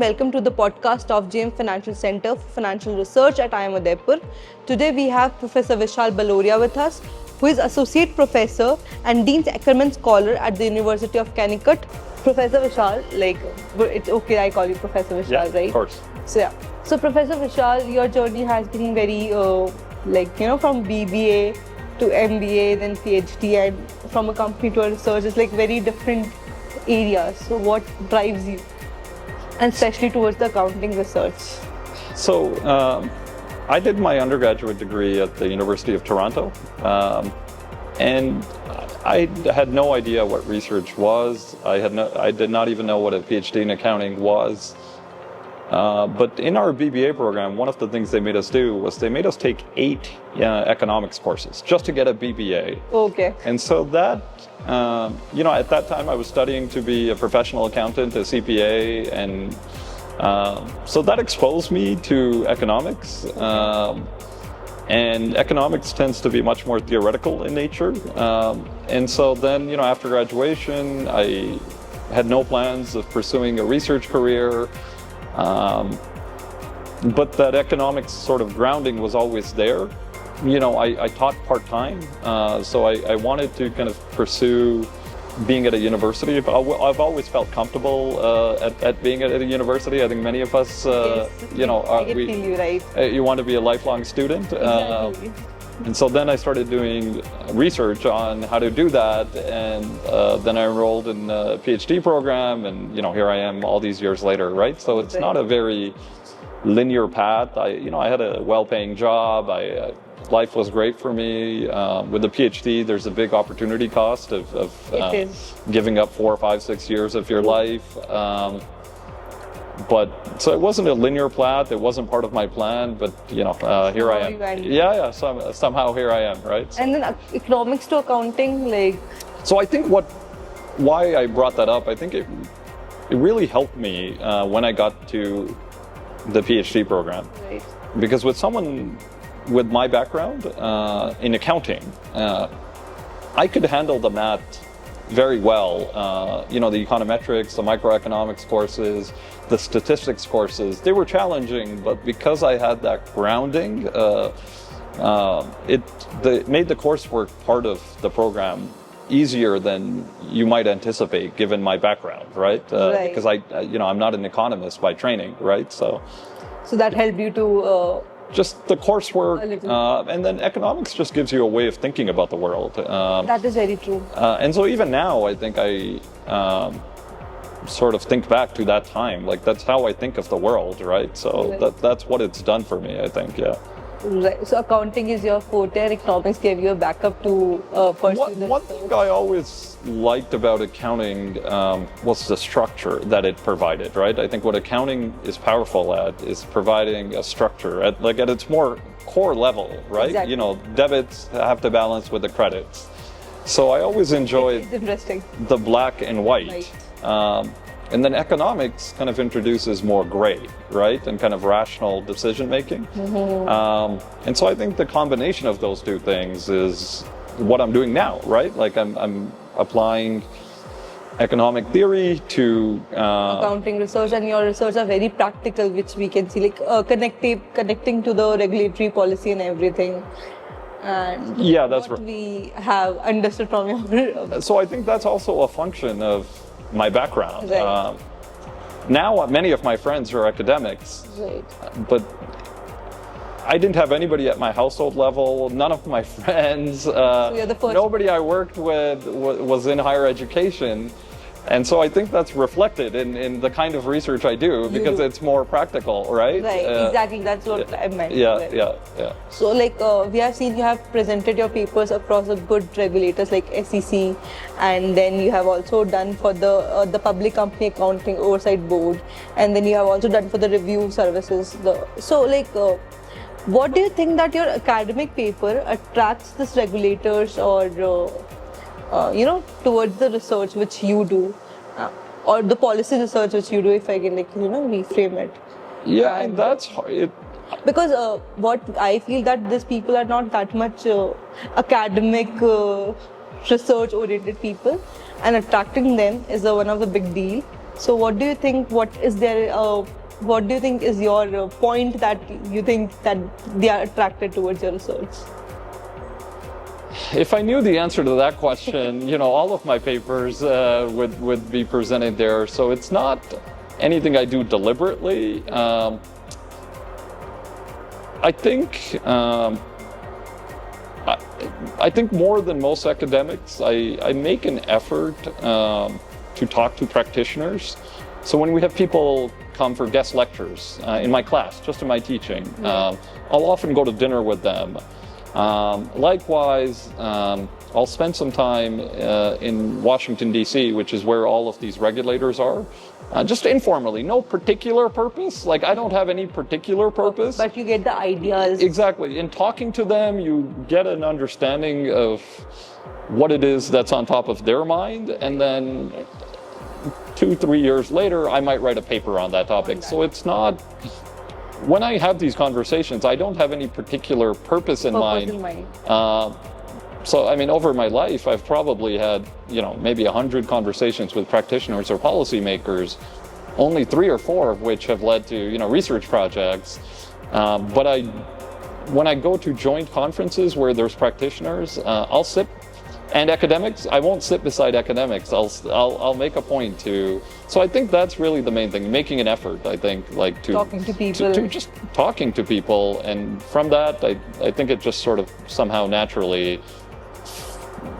welcome to the podcast of JM Financial Center for Financial Research at IIM Udaipur. Today we have Professor Vishal Baloria with us, who is Associate Professor and Dean's Ackerman Scholar at the University of Connecticut. Professor Vishal, it's okay I call you Professor Vishal, right? Of course. So Professor Vishal, your journey has been very, from BBA to MBA, then PhD, and from a company to a research, it's like very different areas. So what drives you? And especially towards the accounting research. So I did my undergraduate degree at the University of Toronto, and I had no idea what research was. I did not even know what a PhD in accounting was. But in our BBA program, one of the things they made us do was they made us take 8 economics courses just to get a BBA. Okay. And so that, at that time I was studying to be a professional accountant, a CPA, and so that exposed me to economics. And economics tends to be much more theoretical in nature. And so then, after graduation, I had no plans of pursuing a research career. But that economics sort of grounding was always there. I taught part-time, so I wanted to kind of pursue being at a university. I've always felt comfortable at being at a university. I think many of us, I can feel you, right? You want to be a lifelong student. Exactly. And so then I started doing research on how to do that, and then I enrolled in a PhD program, and here I am all these years later, right? So it's not a very linear path. I had a well-paying job. Life was great for me. With a PhD, there's a big opportunity cost of giving up 4, 5, 6 years of your life. But so it wasn't a linear path. It wasn't part of my plan. But here I am. Somehow here I am, right? So. And then economics to accounting, So I think why I brought that up, I think it really helped me when I got to the PhD program. Right. Because with someone with my background in accounting, I could handle the math very well. The econometrics, the microeconomics courses, the statistics courses, they were challenging, but because I had that grounding, it made the coursework part of the program easier than you might anticipate given my background, right? Because I'm not an economist by training, right? So that helped you to just the coursework, and then economics just gives you a way of thinking about the world. That is very true. And so even now, I think I sort of think back to that time. Like that's how I think of the world, right? So that's what it's done for me, I think, yeah. Right. So accounting is your forte, and economics gave you a backup to pursue the One thing I always liked about accounting was the structure that it provided, right? I think what accounting is powerful at is providing a structure at its more core level, right? Exactly. Debits have to balance with the credits. So I always enjoyed the black and white. And then economics kind of introduces more gray, right? And kind of rational decision making. Mm-hmm. And so I think the combination of those two things is what I'm doing now, right? Like I'm applying economic theory to accounting research, and your research are very practical, which we can see connecting to the regulatory policy and everything. And that's what we have understood from your So I think that's also a function of my background. Right. Now many of my friends are academics, right. But I didn't have anybody at my household level, none of my friends, so you're the first nobody I worked with was in higher education. And so I think that's reflected in the kind of research I do, because it's more practical, right? Right, exactly, that's what I meant. Yeah. So we have seen you have presented your papers across the good regulators like SEC, and then you have also done for the Public Company Accounting Oversight Board, and then you have also done for the review services. What do you think that your academic paper attracts these regulators or towards the research which you do, or the policy research which you do, if I can reframe it? Yeah, and that's hard. Because what I feel that these people are not that much academic research oriented people, and attracting them is one of the big deal. So what do you think? What do you think is your point that you think that they are attracted towards your research? If I knew the answer to that question, all of my papers would be presented there. So it's not anything I do deliberately. I think more than most academics, I make an effort to talk to practitioners. So when we have people come for guest lectures in my class, just in my teaching, I'll often go to dinner with them. Likewise, I'll spend some time in Washington, D.C., which is where all of these regulators are, just informally, no particular purpose. Like, I don't have any particular purpose. But you get the ideas. Exactly. In talking to them, you get an understanding of what it is that's on top of their mind, and then 2-3 years later, I might write a paper on that topic. So it's not... When I have these conversations, I don't have any particular purpose in mind. So, I mean, over my life, I've probably had, maybe 100 conversations with practitioners or policymakers, only 3 or 4 of which have led to, research projects. But when I go to joint conferences where there's practitioners, I'll sit, and academics, I won't sit beside academics. I'll make a point to. So I think that's really the main thing, making an effort. I think, like talking to people, to just talking to people, and from that, I think it just sort of somehow naturally,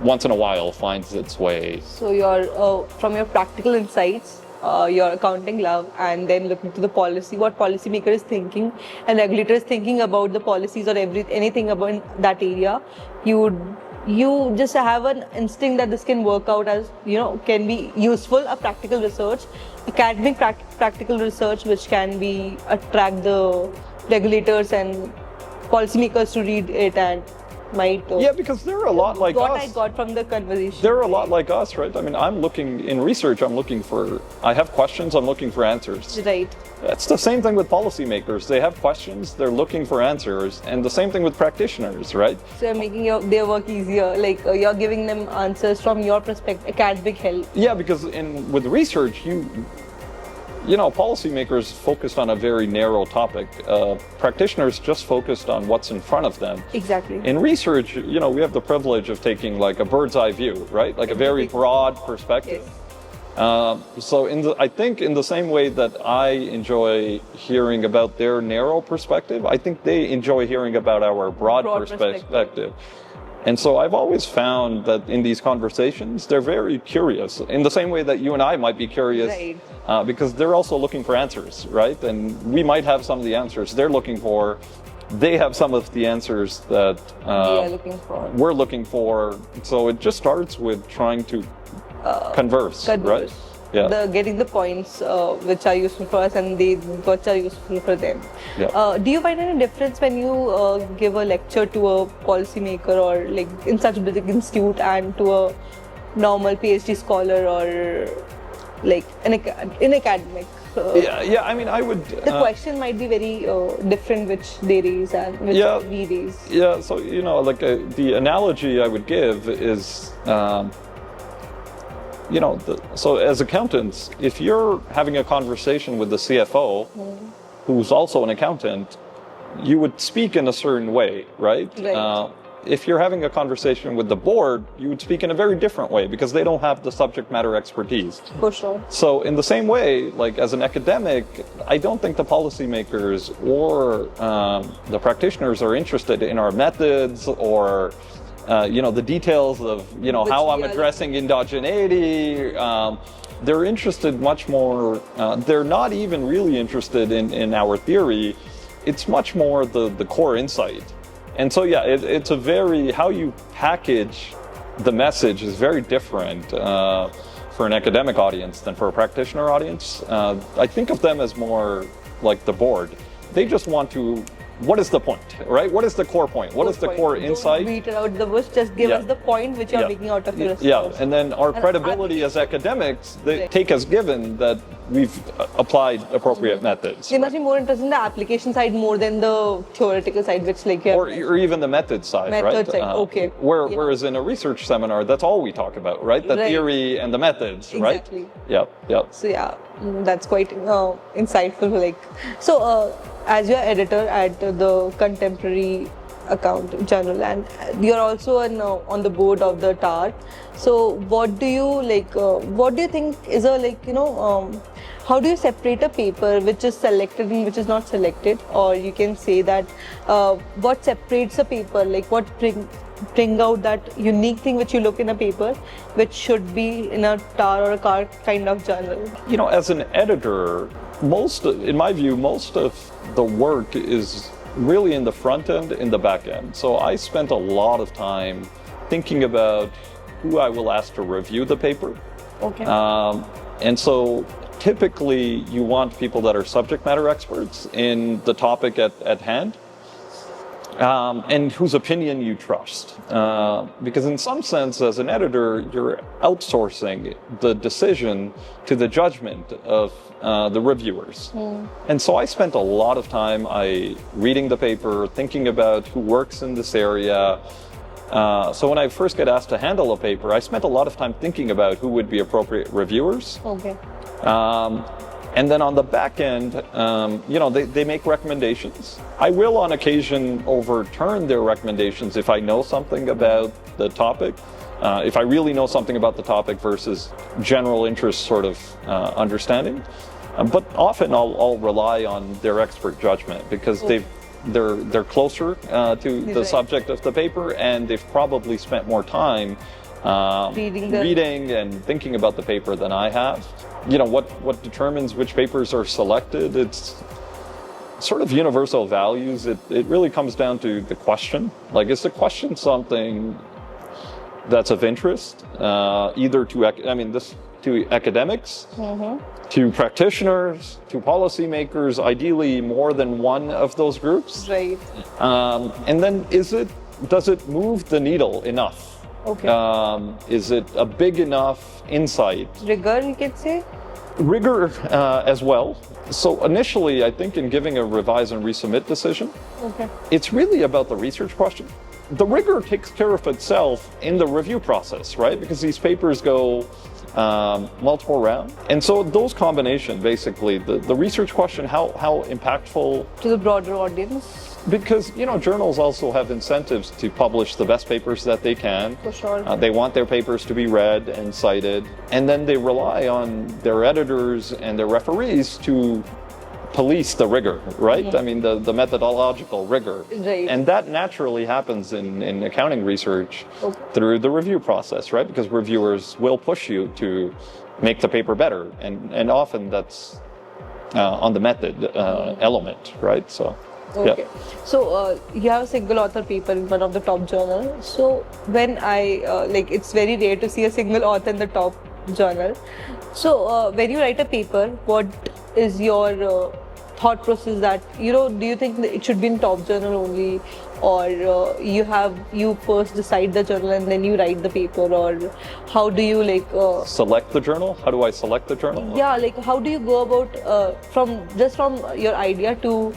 once in a while, finds its way. So you're from your practical insights, your accounting love, and then looking to the policy, what policymaker is thinking, and regulator is thinking about the policies or anything about that area. You just have an instinct that this can work out as, can be useful, a practical research, academic practical research, which can be attract the regulators and policymakers to read it and might... Yeah, because they're a lot like us. What I got from the conversation. They're a lot like us, right? I mean, in research, I have questions, I'm looking for answers. Right. It's the same thing with policymakers. They have questions, they're looking for answers, and the same thing with practitioners, right? So you're making their work easier, like you're giving them answers from your perspective, academic help. Yeah, because with research, policymakers focused on a very narrow topic. Practitioners just focused on what's in front of them. Exactly. In research, we have the privilege of taking like a bird's eye view, right? Like a very broad perspective. Yes. So I think in the same way that I enjoy hearing about their narrow perspective, I think they enjoy hearing about our broad perspective. And so I've always found that in these conversations, they're very curious, in the same way that you and I might be curious, right. Because they're also looking for answers, right? And we might have some of the answers they're looking for. They have some of the answers that we're looking for. So it just starts with trying to converse, right? Yeah. Getting the points which are useful for us and which are useful for them. Yeah. Do you find any difference when you give a lecture to a policymaker or like in such a big institute and to a normal PhD scholar or like in academic? Yeah. I mean, I would. The question might be very different, which they raise and which we raise. Yeah. So the analogy I would give is. So as accountants, if you're having a conversation with the CFO, who's also an accountant, you would speak in a certain way, right? Right. If you're having a conversation with the board, you would speak in a very different way because they don't have the subject matter expertise. For sure. So in the same way, like as an academic, I don't think the policymakers or the practitioners are interested in our methods or the details of, how I'm addressing endogeneity. They're interested much more, they're not even really interested in our theory. It's much more the core insight. And so, it's how you package the message is very different for an academic audience than for a practitioner audience. I think of them as more like the board. They just want to, what is the point, right? What is the core point? What is the core insight? Don't beat out the bush, just give us the point which you're making out of your response. Yeah, and then our credibility as academics, they take as given that we've applied appropriate methods. They must be more interested in the application side more than the theoretical side, which like or even the method side, right? Side. Okay. Whereas in a research seminar, that's all we talk about, right? The theory and the methods, right? Exactly. Yep. So yeah, that's quite insightful. Like, so as you're editor at the Contemporary Account Journal, and you're also on the board of the TAR. So what do you like? What do you think is a how do you separate a paper which is selected and which is not selected? Or you can say that what separates a paper, like what bring out that unique thing which you look in a paper, which should be in a TAR or a CAR kind of journal? As an editor, in my view, most of the work is really in the front end, in the back end. So I spent a lot of time thinking about who I will ask to review the paper. Okay. And so typically you want people that are subject matter experts in the topic at hand, and whose opinion you trust. Because in some sense, as an editor, you're outsourcing the decision to the judgment of the reviewers. And so I spent a lot of time reading the paper, thinking about who works in this area. So when I first get asked to handle a paper, I spent a lot of time thinking about who would be appropriate reviewers. Okay. And then on the back end, they make recommendations. I will on occasion overturn their recommendations if I know something about the topic. If I really know something about the topic versus general interest sort of understanding. But often I'll rely on their expert judgment because they're closer to the subject of the paper, and they've probably spent more time reading and thinking about the paper than I have. What determines which papers are selected? It's sort of universal values. It really comes down to the question. Like, is the question something that's of interest, either to academics, to practitioners, to policymakers, ideally more than one of those groups. Right. And then does it move the needle enough? Okay. Is it a big enough insight? Rigor, you could say? Rigor as well. So initially, I think in giving a revise and resubmit decision, it's really about the research question. The rigor takes care of itself in the review process, right? Because these papers go multiple rounds. And so those combination, basically, the research question, how impactful to the broader audience? Because, journals also have incentives to publish the best papers that they can. For sure. They want their papers to be read and cited. And then they rely on their editors and their referees to police the rigor, right? I mean, the methodological rigor. Right. And that naturally happens in accounting research through the review process, right? Because reviewers will push you to make the paper better. And often that's on the method element, right? So. Okay. Yeah. So you have a single author paper in one of the top journals. So when it's very rare to see a single author in the top journal. So when you write a paper, what is your thought process that, do you think that it should be in top journal only, or you first decide the journal and then you write the paper, or how do you select the journal? How do I select the journal? Yeah, how do you go about from your idea to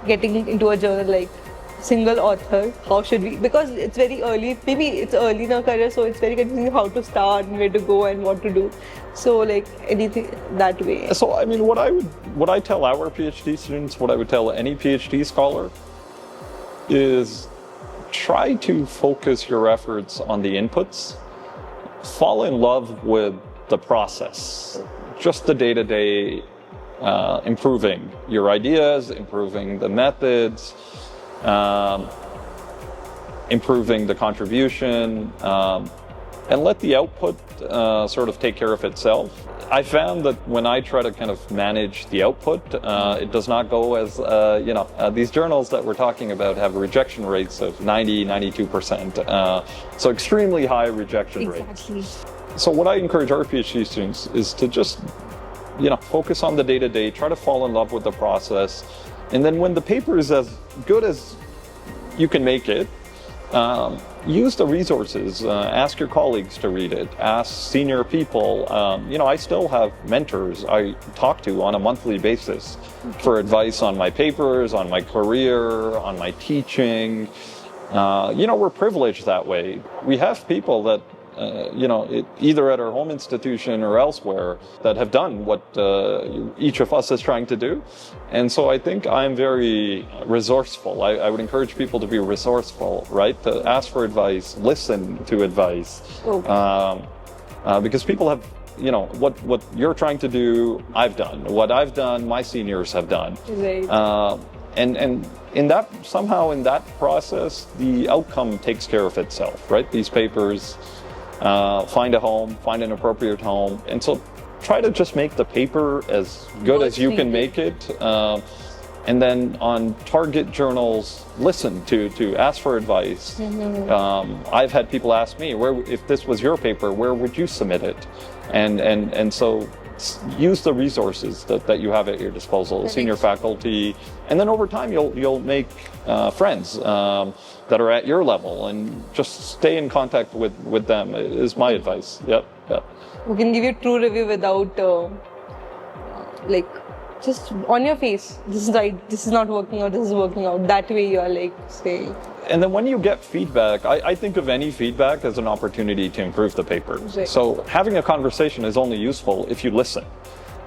getting into a journal, like single author? How should we, because it's very early, maybe it's early in our career, so it's very confusing how to start and where to go and what to do. So anything that way. So I mean, what I tell our PhD students, what I would tell any PhD scholar is try to focus your efforts on the inputs. Fall in love with the process, just the day-to-day improving your ideas, improving the methods, improving the contribution, and let the output sort of take care of itself. I found that when I try to kind of manage the output, it does not go as, these journals that we're talking about have rejection rates of 92%. So extremely high rejection rates. So what I encourage our PhD students is to just, focus on the day-to-day, try to fall in love with the process. And then when the paper is as good as you can make it, use the resources, ask your colleagues to read it, ask senior people. I still have mentors I talk to on a monthly basis for advice on my papers, on my career, on my teaching. We're privileged that way. We have people that, either at our home institution or elsewhere that have done what each of us is trying to do. And so I think I'm very resourceful. I would encourage people to be resourceful, right? To ask for advice, listen to advice. Because people have, what you're trying to do, I've done. What I've done, my seniors have done. Right. And in that process, the outcome takes care of itself, right? These papers find a home, find an appropriate home, and so try to just make the paper as good as you can make it. And then on target journals, listen to ask for advice. I've had people ask me, if this was your paper, where would you submit it? And so use the resources that you have at your disposal, senior faculty, and then over time you'll make friends that are at your level, and just stay in contact with them is my advice. Yep. We can give you true review without just on your face, this is right, this is not working out, this is working out. That way you are saying. And then when you get feedback, I think of any feedback as an opportunity to improve the paper. Right. So having a conversation is only useful if you listen.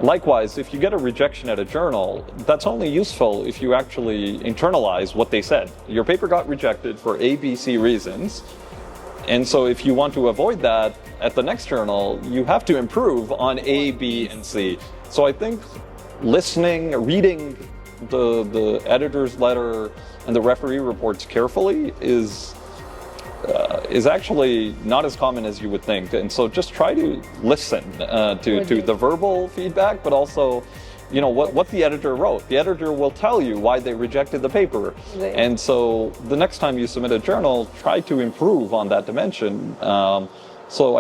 Likewise, if you get a rejection at a journal, that's only useful if you actually internalize what they said. Your paper got rejected for A, B, C reasons. And so if you want to avoid that at the next journal, you have to improve on A, B, and C. So I think listening, reading the editor's letter and the referee reports carefully is actually not as common as you would think. And so just try to listen to the verbal feedback, but also, what the editor wrote. The editor will tell you why they rejected the paper. Right. And so the next time you submit a journal, try to improve on that dimension. So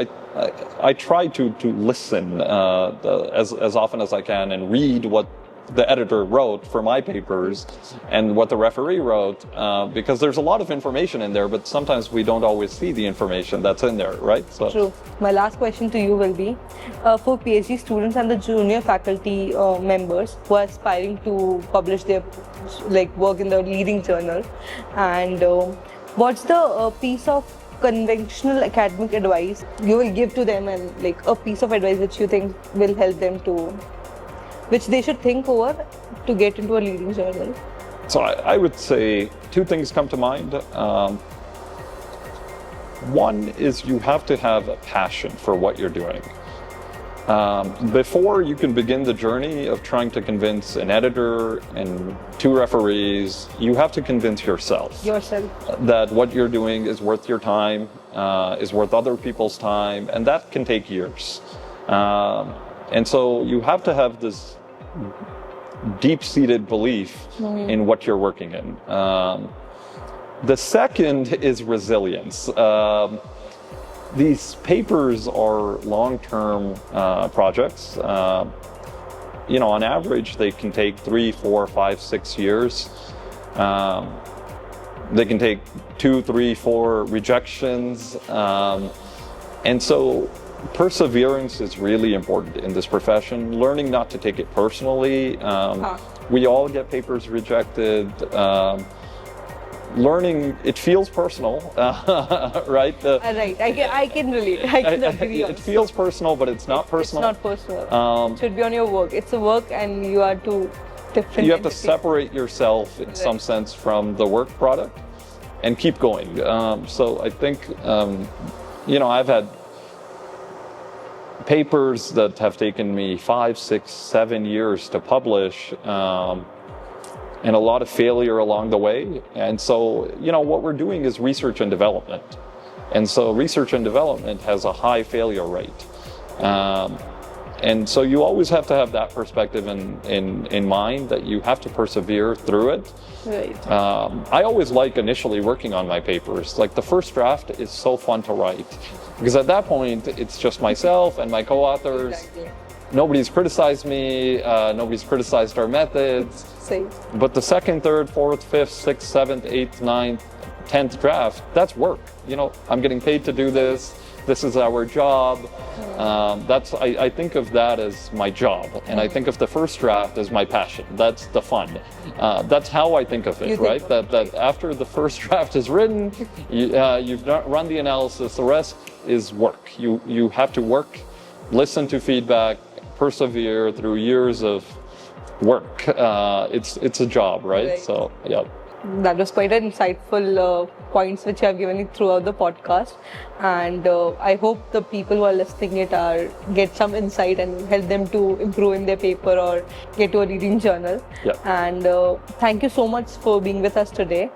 I try to listen as often as I can and read what the editor wrote for my papers and what the referee wrote, because there's a lot of information in there, but sometimes we don't always see the information that's in there, right? So. True. My last question to you will be, for PhD students and the junior faculty members who are aspiring to publish their work in the leading journal, and what's the piece of conventional academic advice you will give to them, and a piece of advice which you think will help them which they should think over to get into a leading journal? So I would say two things come to mind. One is you have to have a passion for what you're doing. Before you can begin the journey of trying to convince an editor and 2 referees, you have to convince yourself that what you're doing is worth your time, is worth other people's time, and that can take years. And so you have to have this deep-seated belief in what you're working in. The second is resilience. These papers are long-term projects. On average, they can take 3, 4, 5, 6 years. They can take 2, 3, 4 rejections. And so perseverance is really important in this profession. Learning not to take it personally. We all get papers rejected. Learning, it feels personal, right? Right, I can relate. I can agree. It feels personal, but it's not personal. It's not personal. It should be on your work. It's a work, and you are two different. You have to separate yourself in some sense from the work product and keep going. So I think, I've had papers that have taken me 5, 6, 7 years to publish, and a lot of failure along the way. And so, what we're doing is research and development. And so research and development has a high failure rate. And so you always have to have that perspective in mind, that you have to persevere through it. Right. I always like initially working on my papers. The first draft is so fun to write, because at that point, it's just myself and my co-authors. Exactly. Nobody's criticized me, nobody's criticized our methods. Same. But the 2nd, 3rd, 4th, 5th, 6th, 7th, 8th, 9th, 10th draft, that's work. You know, I'm getting paid to do this. This is our job. I think of that as my job, and I think of the first draft as my passion. That's the fun. That's how I think of it, right? That after the first draft is written, you've run the analysis. The rest is work. You have to work, listen to feedback, persevere through years of work. It's a job, right? So yeah. That was quite an insightful points which you have given it throughout the podcast, and I hope the people who are listening it get some insight and help them to improve in their paper or get to a leading journal. Yeah. And thank you so much for being with us today.